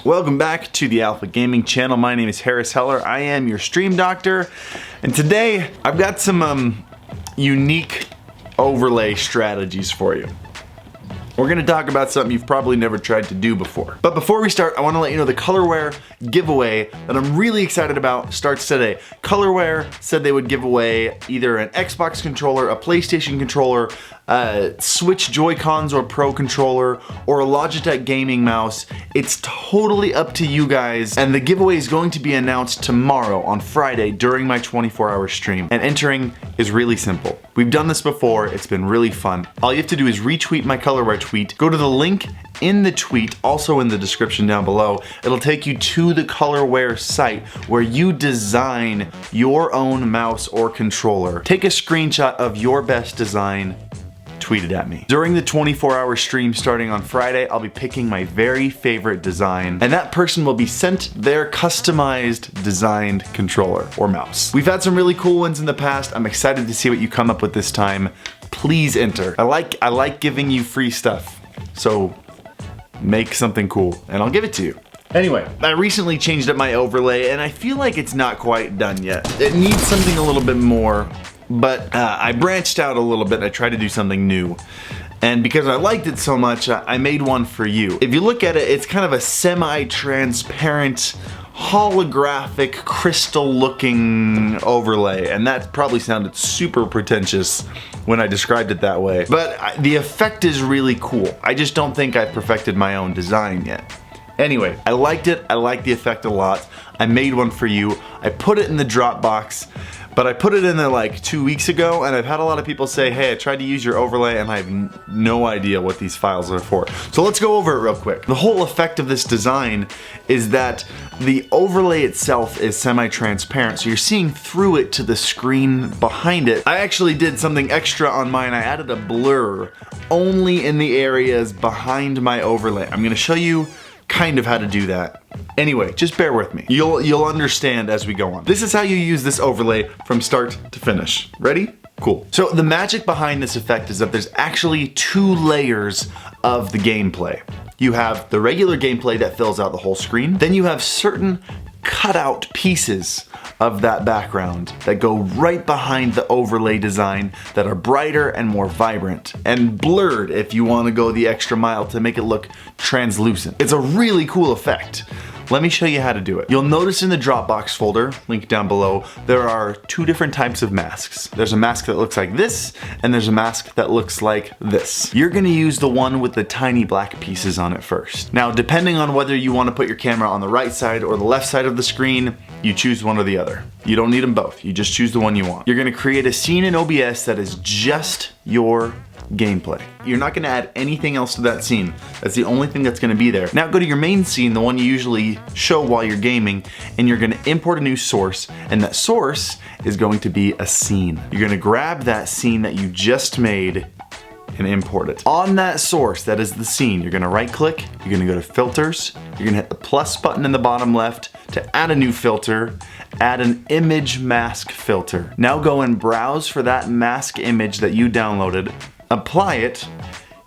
Welcome back to the Alpha Gaming channel. My name is Harris Heller. I am your stream doctor, and today I've got some unique overlay strategies for you. We're gonna talk about something you've probably never tried to do before. But before we start, I wanna let you know the Colorware giveaway that I'm really excited about starts today. Colorware said they would give away either an Xbox controller, a PlayStation controller, Switch Joy-Cons or Pro controller, or a Logitech gaming mouse. It's totally up to you guys, and the giveaway is going to be announced tomorrow on Friday during my 24-hour stream. And entering is really simple. We've done this before, it's been really fun. All you have to do is retweet my Colorware tweet, go to the link in the tweet, also in the description down below. It'll take you to the Colorware site where you design your own mouse or controller. Take a screenshot of your best design, tweet it at me. During the 24-hour stream starting on Friday, I'll be picking my very favorite design, and that person will be sent their customized designed controller or mouse. We've had some really cool ones in the past. I'm excited to see what you come up with this time. Please enter. I like giving you free stuff, so make something cool and I'll give it to you. Anyway, I recently changed up my overlay and I feel like it's not quite done yet. It needs something a little bit more. But I branched out a little bit. I tried to do something new. And because I liked it so much, I made one for you. If you look at it, it's kind of a semi-transparent, holographic, crystal-looking overlay. And that probably sounded super pretentious when I described it that way. But the effect is really cool. I just don't think I've perfected my own design yet. Anyway, I liked it. I like the effect a lot. I made one for you. I put it in the Dropbox. But I put it in there like 2 weeks ago, and I've had a lot of people say, hey, I tried to use your overlay and I have no idea what these files are for. So let's go over it real quick. The whole effect of this design is that the overlay itself is semi-transparent, so you're seeing through it to the screen behind it. I actually did something extra on mine. I added a blur only in the areas behind my overlay. I'm gonna show you kind of how to do that. Anyway, just bear with me. You'll understand as we go on. This is how you use this overlay from start to finish. Ready? Cool. So the magic behind this effect is that there's actually 2 layers of the gameplay. You have the regular gameplay that fills out the whole screen. Then you have certain cutout pieces of that background that go right behind the overlay design that are brighter and more vibrant and blurred if you want to go the extra mile to make it look translucent. It's a really cool effect. Let me show you how to do it. You'll notice in the Dropbox folder, link down below, there are 2 different types of masks. There's a mask that looks like this, and there's a mask that looks like this. You're gonna use the one with the tiny black pieces on it first. Now, depending on whether you wanna put your camera on the right side or the left side of the screen, you choose one or the other. You don't need them both, you just choose the one you want. You're gonna create a scene in OBS that is just your gameplay. You're not gonna add anything else to that scene. That's the only thing that's gonna be there. Now go to your main scene, the one you usually show while you're gaming, and you're gonna import a new source, and that source is going to be a scene. You're gonna grab that scene that you just made and import it. On that source, that is the scene, you're gonna right click, you're gonna go to filters, you're gonna hit the plus button in the bottom left to add a new filter, add an image mask filter. Now go and browse for that mask image that you downloaded, apply it,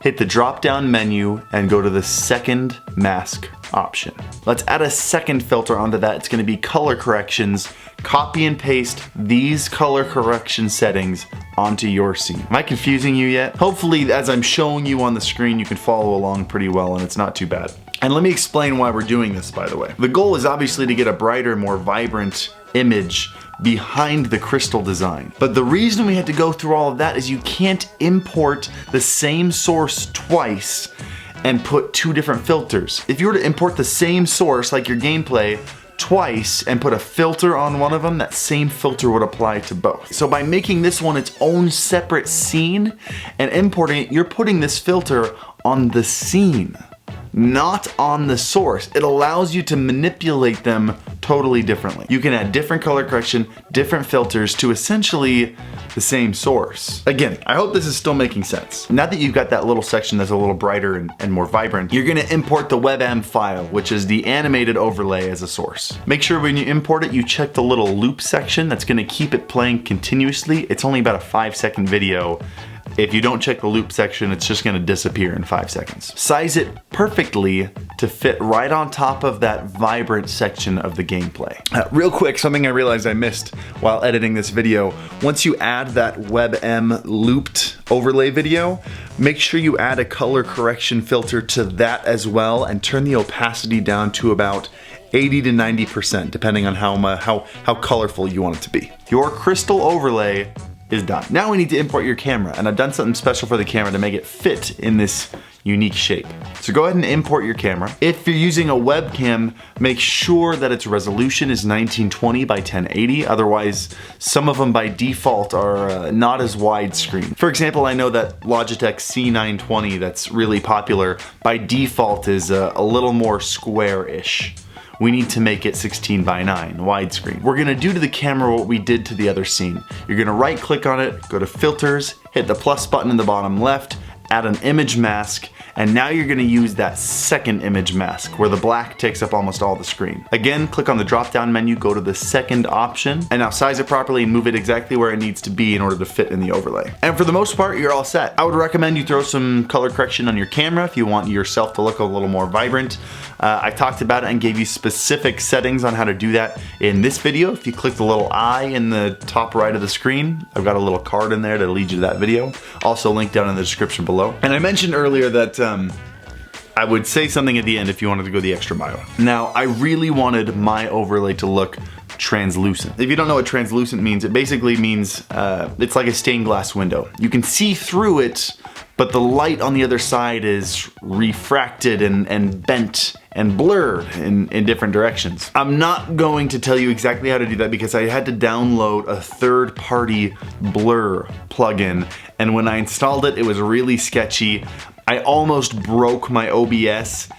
hit the drop down menu and go to the second mask option. Let's add a second filter onto that. It's gonna be color corrections. Copy and paste these color correction settings onto your scene. Am I confusing you yet? Hopefully, as I'm showing you on the screen, you can follow along pretty well and it's not too bad. And let me explain why we're doing this, by the way. The goal is obviously to get a brighter, more vibrant image behind the crystal design. But the reason we had to go through all of that is you can't import the same source twice and put 2 different filters. If you were to import the same source, like your gameplay, twice and put a filter on one of them, that same filter would apply to both. So by making this one its own separate scene and importing it, you're putting this filter on the scene, not on the source. It allows you to manipulate them totally differently. You can add different color correction, different filters to essentially the same source. Again, I hope this is still making sense. Now that you've got that little section that's a little brighter and more vibrant, you're gonna import the WebM file, which is the animated overlay as a source. Make sure when you import it, you check the little loop section that's gonna keep it playing continuously. It's only about a 5-second video If you don't check the loop section, it's just gonna disappear in 5 seconds. Size it perfectly to fit right on top of that vibrant section of the gameplay. Real quick, something I realized I missed while editing this video. Once you add that WebM looped overlay video, make sure you add a color correction filter to that as well and turn the opacity down to about 80 to 90%, depending on how colorful you want it to be. Your crystal overlay is done. Now we need to import your camera, and I've done something special for the camera to make it fit in this unique shape. So go ahead and import your camera. If you're using a webcam, make sure that its resolution is 1920 by 1080. Otherwise, some of them by default are not as widescreen. For example, I know that Logitech C920 that's really popular by default is a little more square-ish. We need to make it 16 by 9 widescreen. We're gonna do to the camera what we did to the other scene. You're gonna right click on it, go to filters, hit the plus button in the bottom left, add an image mask, and now you're gonna use that second image mask where the black takes up almost all the screen. Again, click on the drop down menu, go to the second option, and now size it properly and move it exactly where it needs to be in order to fit in the overlay. And for the most part, you're all set. I would recommend you throw some color correction on your camera if you want yourself to look a little more vibrant. I talked about it and gave you specific settings on how to do that in this video. If you click the little eye in the top right of the screen, I've got a little card in there to lead you to that video. Also linked down in the description below. And I mentioned earlier that I would say something at the end if you wanted to go the extra mile. Now, I really wanted my overlay to look translucent. If you don't know what translucent means, it basically means it's like a stained glass window. You can see through it, but the light on the other side is refracted and bent and blurred in different directions. I'm not going to tell you exactly how to do that because I had to download a third-party blur plugin, and when I installed it, it was really sketchy. I almost broke my OBS,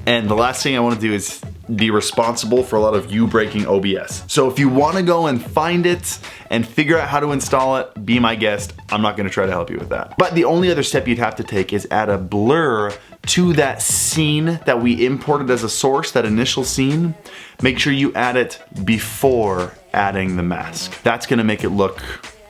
and the last thing I want to do is be responsible for a lot of you breaking OBS. So if you want to go and find it and figure out how to install it, be my guest. I'm not going to try to help you with that. But the only other step you'd have to take is add a blur to that scene that we imported as a source, that initial scene. Make sure you add it before adding the mask. That's going to make it look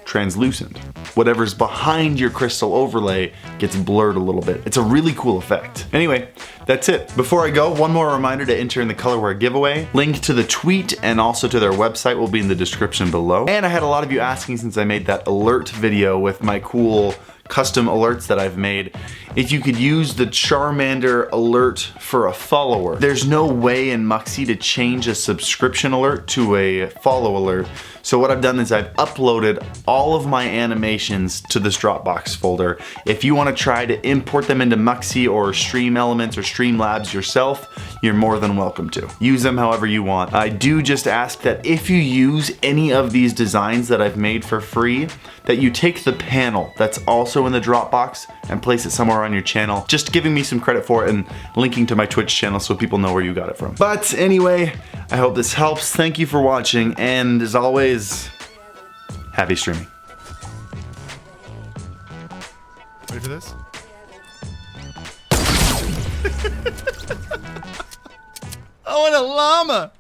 translucent. Whatever's behind your crystal overlay gets blurred a little bit. It's a really cool effect. Anyway, that's it. Before I go, one more reminder to enter in the Colorware giveaway. Link to the tweet and also to their website will be in the description below. And I had a lot of you asking since I made that alert video with my cool custom alerts that I've made, if you could use the Charmander alert for a follower. There's no way in Muxy to change a subscription alert to a follow alert. So what I've done is I've uploaded all of my animations to this Dropbox folder. If you want to try to import them into Muxy or Stream Elements or Streamlabs yourself, you're more than welcome to. Use them however you want. I do just ask that if you use any of these designs that I've made for free, that you take the panel that's also in the Dropbox and place it somewhere on your channel, just giving me some credit for it and linking to my Twitch channel so people know where you got it from. But anyway, I hope this helps. Thank you for watching, and as always, happy streaming. Ready for this? I want a llama!